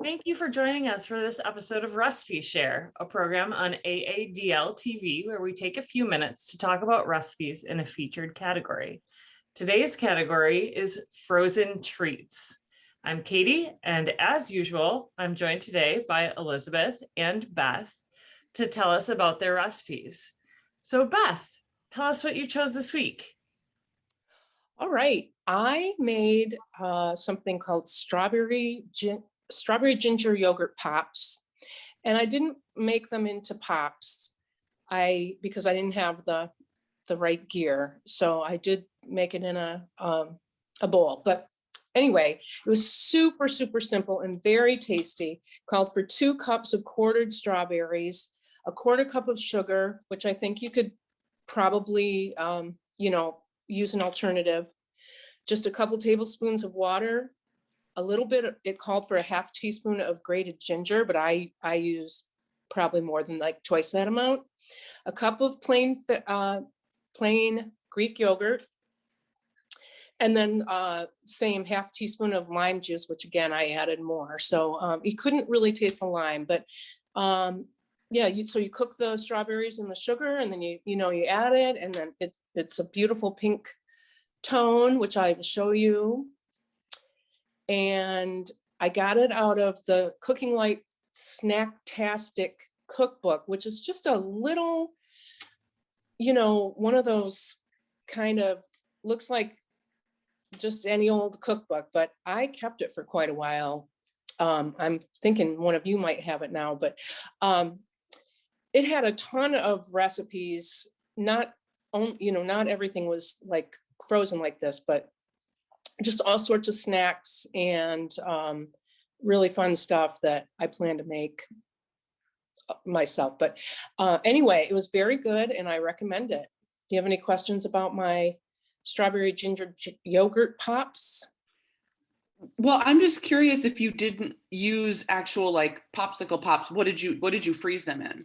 Thank you for joining us for this episode of Recipe Share, a program on AADL TV where we take a few minutes to talk about recipes in a featured category. Today's category is frozen treats. I'm Katie, and as usual, I'm joined today by Elizabeth and Beth to tell us about their recipes. So, Beth, tell us what you chose this week. All right, I made something called strawberry ginger yogurt pops, and I didn't make them into pops. Because I didn't have the right gear, so I did make it in a bowl. But anyway, it was super simple and very tasty. Called for 2 cups of quartered strawberries, a quarter cup of sugar, which I think you could probably use an alternative, just a couple tablespoons of water, a little bit, it called for a half teaspoon of grated ginger, but I use probably more than like twice that amount, a cup of plain Greek yogurt, and then same half teaspoon of lime juice, which again, I added more. So you couldn't really taste the lime, but yeah, so you cook the strawberries and the sugar, and then you add it, and then it's a beautiful pink tone, which I will show you. And I got it out of the Cooking Light Snacktastic cookbook, which is just a little, one of those kind of, looks like just any old cookbook, but I kept it for quite a while. I'm thinking one of you might have it now, but it had a ton of recipes. Not everything was like frozen like this, but just all sorts of snacks and really fun stuff that I plan to make myself. But anyway, it was very good and I recommend it. Do you have any questions about my strawberry ginger yogurt pops? Well, I'm just curious, if you didn't use actual like popsicle pops, what did you freeze them in?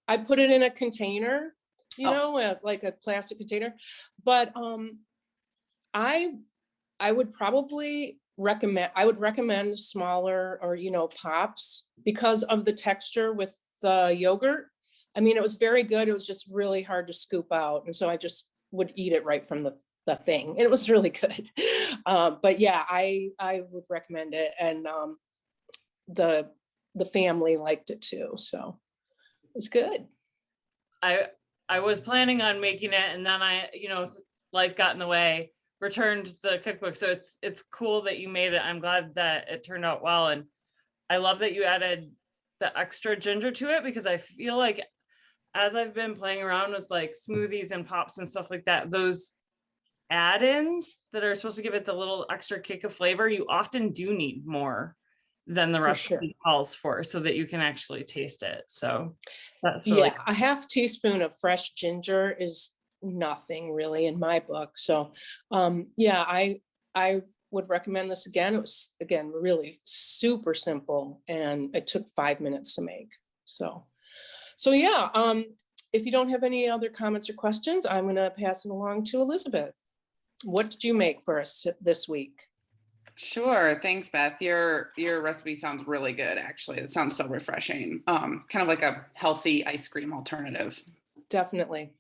I put it in a container, like a plastic container. But I would probably recommend smaller or pops because of the texture with the yogurt. I mean, it was very good. It was just really hard to scoop out, and so I just would eat it right from the thing. It was really good. But yeah, I would recommend it, and the family liked it too, so it was good. I was planning on making it, and then life got in the way, returned the cookbook. So it's cool that you made it. I'm glad that it turned out well. And I love that you added the extra ginger to it, because I feel like as I've been playing around with like smoothies and pops and stuff like that, those add-ins that are supposed to give it the little extra kick of flavor, you often do need more than the recipe calls for, so that you can actually taste it. So that's really a half teaspoon of fresh ginger is nothing really in my book. So yeah, I would recommend this again. It was, again, really super simple, and it took 5 minutes to make. So yeah, if you don't have any other comments or questions, I'm going to pass it along to Elizabeth. What did you make for us this week? Sure. Thanks, Beth. Your recipe sounds really good, actually. It sounds so refreshing. Kind of like a healthy ice cream alternative. Definitely.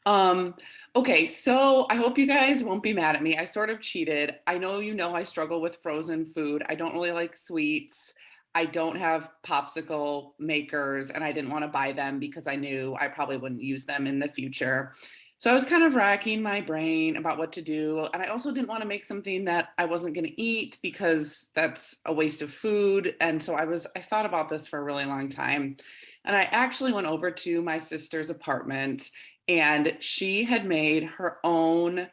Okay, so I hope you guys won't be mad at me. I sort of cheated. I know I struggle with frozen food. I don't really like sweets. I don't have popsicle makers, and I didn't want to buy them because I knew I probably wouldn't use them in the future. So I was kind of racking my brain about what to do. And I also didn't want to make something that I wasn't going to eat, because that's a waste of food. And so I thought about this for a really long time. And I actually went over to my sister's apartment, and she had made her own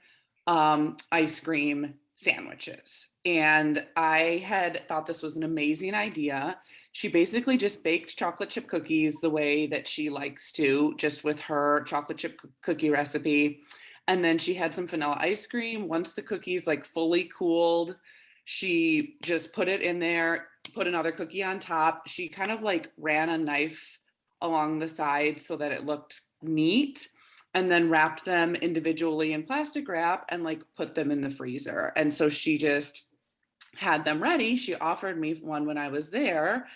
ice cream sandwiches. And I had thought this was an amazing idea. She basically just baked chocolate chip cookies the way that she likes to, just with her chocolate chip cookie recipe. And then she had some vanilla ice cream. Once the cookies like fully cooled, she just put it in there, put another cookie on top. She kind of like ran a knife along the side so that it looked neat, and then wrapped them individually in plastic wrap and like put them in the freezer. And so she just had them ready, she offered me one when I was there,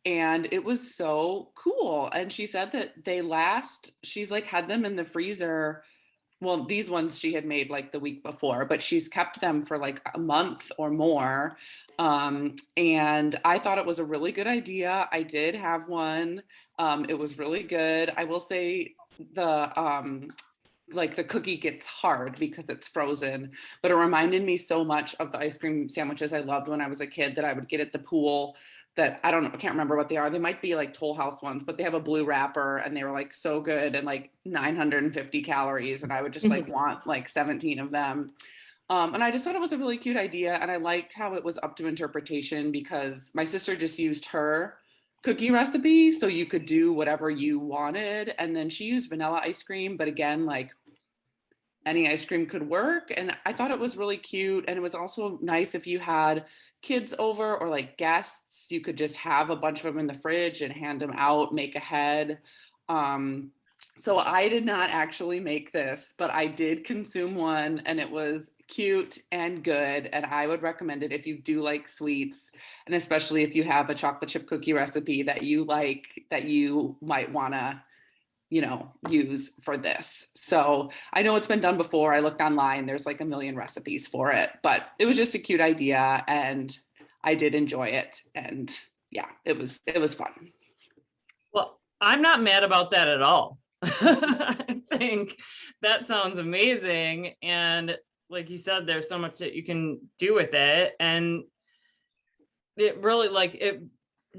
and it was so cool. And she said that they last, she's like had them in the freezer. Well, these ones she had made like the week before, but she's kept them for like a month or more. And I thought it was a really good idea. I did have one. It was really good. I will say like the cookie gets hard because it's frozen, but it reminded me so much of the ice cream sandwiches I loved when I was a kid that I would get at the pool. That I don't know, I can't remember what they are. They might be like Toll House ones, but they have a blue wrapper and they were like so good and like 950 calories. And I would just like want like 17 of them. And I just thought it was a really cute idea. And I liked how it was up to interpretation because my sister just used her cookie recipe. So you could do whatever you wanted. And then she used vanilla ice cream. But again, like any ice cream could work. And I thought it was really cute. And it was also nice if you had kids over or like guests, you could just have a bunch of them in the fridge and hand them out, make ahead. So I did not actually make this, but I did consume one and it was cute and good. And I would recommend it if you do like sweets, and especially if you have a chocolate chip cookie recipe that you like, that you might want to, you know, use for this. So I know it's been done before. I looked online, there's like a million recipes for it, but it was just a cute idea and I did enjoy it. And yeah, it was fun. Well, I'm not mad about that at all. I think that sounds amazing. And like you said, there's so much that you can do with it. And it really, like, it,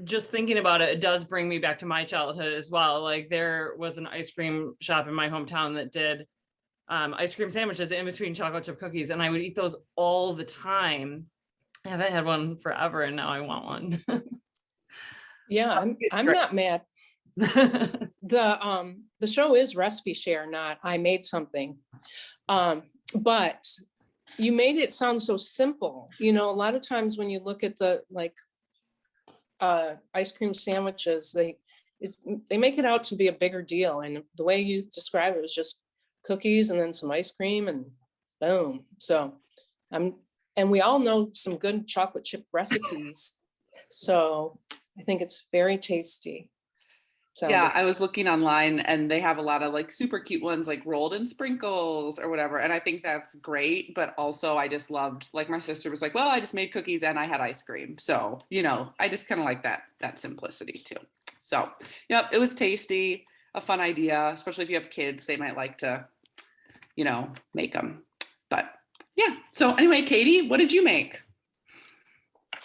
just thinking about it, it does bring me back to my childhood as well. Like there was an ice cream shop in my hometown that did ice cream sandwiches in between chocolate chip cookies. And I would eat those all the time. I haven't had one forever and now I want one. Yeah, I'm not mad. The show is Recipe Share, not I made something. But you made it sound so simple. You know, a lot of times when you look at the like ice cream sandwiches, they make it out to be a bigger deal. And the way you describe it was just cookies and then some ice cream and boom. So and we all know some good chocolate chip recipes. So I think it's very tasty. Yeah, I was looking online and they have a lot of like super cute ones like rolled in sprinkles or whatever. And I think that's great. But also I just loved, like my sister was like, well, I just made cookies and I had ice cream. So, you know, I just kind of like that simplicity too. So, yep, it was tasty, a fun idea, especially if you have kids, they might like to, you know, make them. But yeah. So anyway, Katie, what did you make?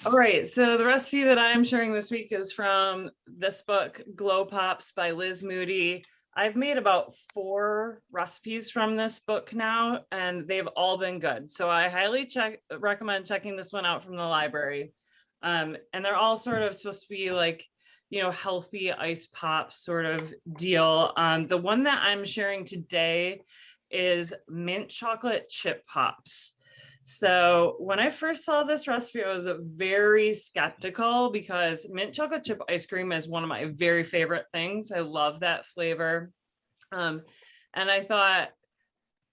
All right, so the recipe that I'm sharing this week is from this book, Glow Pops by Liz Moody. I've made about 4 recipes from this book now, and they've all been good. So I highly recommend checking this one out from the library. And they're all sort of supposed to be like, you know, healthy ice pop sort of deal. The one that I'm sharing today is mint chocolate chip pops. So when I first saw this recipe, I was very skeptical because mint chocolate chip ice cream is one of my very favorite things. I love that flavor. And I thought,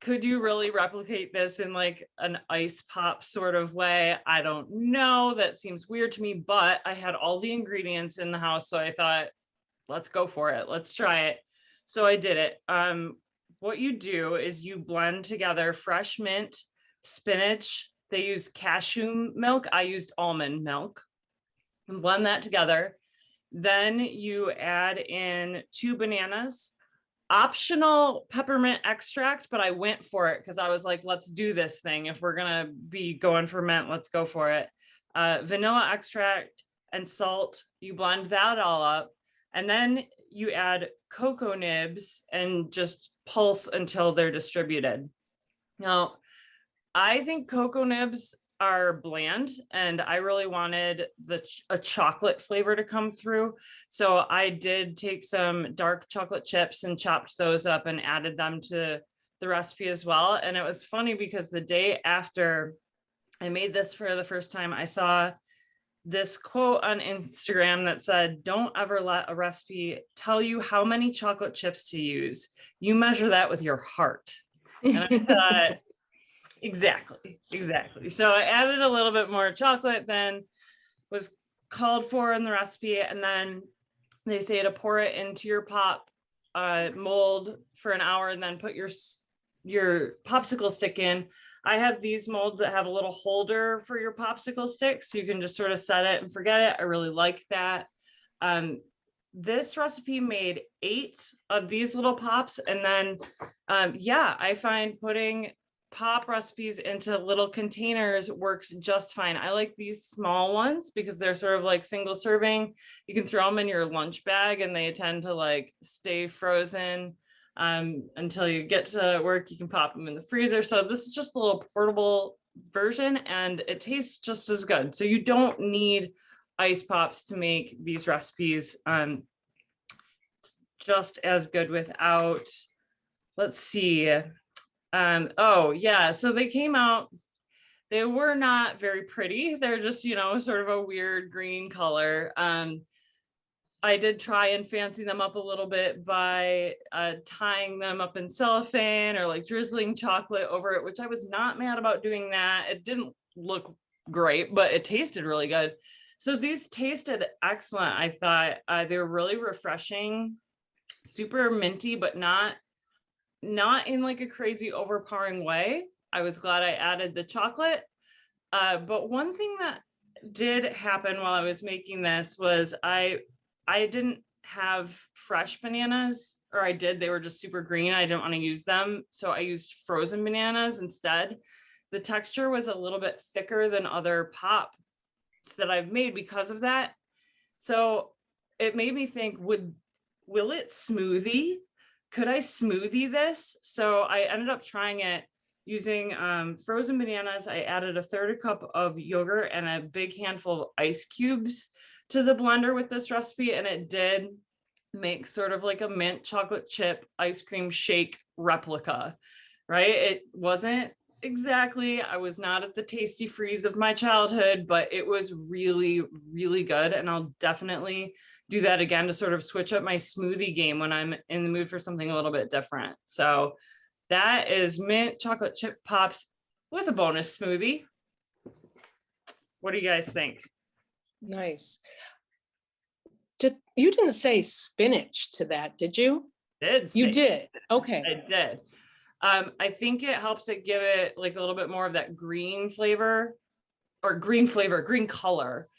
could you really replicate this in like an ice pop sort of way? I don't know. That seems weird to me, but I had all the ingredients in the house. So I thought, let's go for it. Let's try it. So I did it. What you do is you blend together fresh mint, spinach. They use cashew milk. I used almond milk, and blend that together. Then you add in 2 bananas, optional peppermint extract, but I went for it because I was like, let's do this thing. If we're going to be going for mint, let's go for it. Vanilla extract and salt. You blend that all up. And then you add cocoa nibs and just pulse until they're distributed. Now, I think cocoa nibs are bland and I really wanted a chocolate flavor to come through. So I did take some dark chocolate chips and chopped those up and added them to the recipe as well. And it was funny because the day after I made this for the first time, I saw this quote on Instagram that said, "Don't ever let a recipe tell you how many chocolate chips to use. You measure that with your heart." And I thought, Exactly. So I added a little bit more chocolate than was called for in the recipe. And then they say to pour it into your pop mold for an hour and then put your popsicle stick in. I have these molds that have a little holder for your popsicle stick, so you can just sort of set it and forget it. I really like that. This recipe made 8 of these little pops. And then, yeah, I find putting pop recipes into little containers works just fine. I like these small ones because they're sort of like single serving. You can throw them in your lunch bag and they tend to like stay frozen until you get to work. You can pop them in the freezer. So this is just a little portable version and it tastes just as good. So you don't need ice pops to make these recipes. It's just as good without, let's see. Oh yeah, so they came out, they were not very pretty. They're just, sort of a weird green color. I did try and fancy them up a little bit by tying them up in cellophane or like drizzling chocolate over it, which I was not mad about doing that. It didn't look great, but it tasted really good. So these tasted excellent. I thought they were really refreshing, super minty, but not in like a crazy overpowering way. I was glad I added the chocolate. But one thing that did happen while I was making this was I didn't have fresh bananas, or I did, they were just super green. I didn't want to use them. So I used frozen bananas instead. The texture was a little bit thicker than other pops that I've made because of that. So it made me think, will it smoothie? Could I smoothie this? So I ended up trying it using frozen bananas. I added a 1/3 cup of yogurt and a big handful of ice cubes to the blender with this recipe. And it did make sort of like a mint chocolate chip ice cream shake replica, right? It wasn't exactly, I was not at the tasty freeze of my childhood, but it was really, really good. And I'll definitely do that again to sort of switch up my smoothie game when I'm in the mood for something a little bit different. So that is mint chocolate chip pops with a bonus smoothie. What do you guys think? Nice. You didn't say spinach to that, did you? You did. Okay. I did. I think it helps it give it like a little bit more of that green flavor, green color.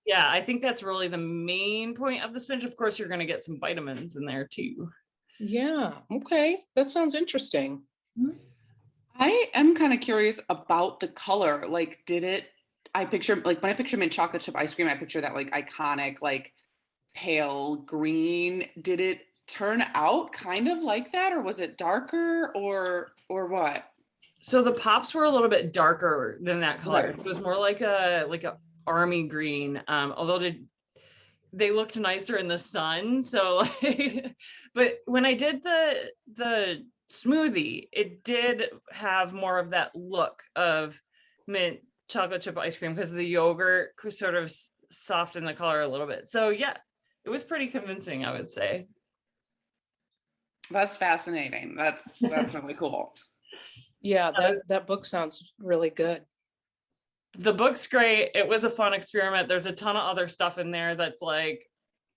Yeah, I think that's really the main point of the spinach. Of course, you're going to get some vitamins in there too. Yeah. Okay. That sounds interesting. I am kind of curious about the color. Like, I picture, like when I picture mint chocolate chip ice cream, I picture that like iconic, like pale green. Did it turn out kind of like that, or was it darker, or what? So the pops were a little bit darker than that color. Right. It was more like a army green. Although they looked nicer in the sun. So like, but when I did the smoothie, it did have more of that look of mint chocolate chip ice cream because the yogurt sort of softened the color a little bit. So yeah, it was pretty convincing, I would say. That's fascinating. That's really cool. Yeah, that book sounds really good. The book's great. It was a fun experiment. There's a ton of other stuff in there that's like,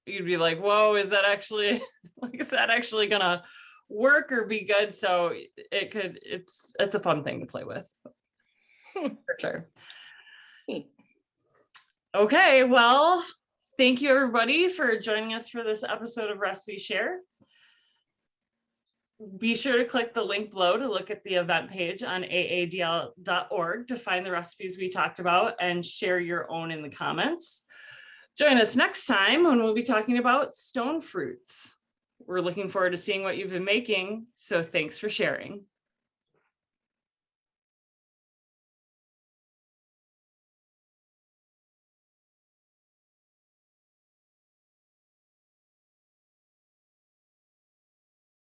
you'd be like, whoa, is that actually gonna work or be good? So it's a fun thing to play with. For sure. Okay, well, thank you everybody for joining us for this episode of Recipe Share. Be sure to click the link below to look at the event page on aadl.org to find the recipes we talked about and share your own in the comments. Join us next time when we'll be talking about stone fruits. We're looking forward to seeing what you've been making, so thanks for sharing.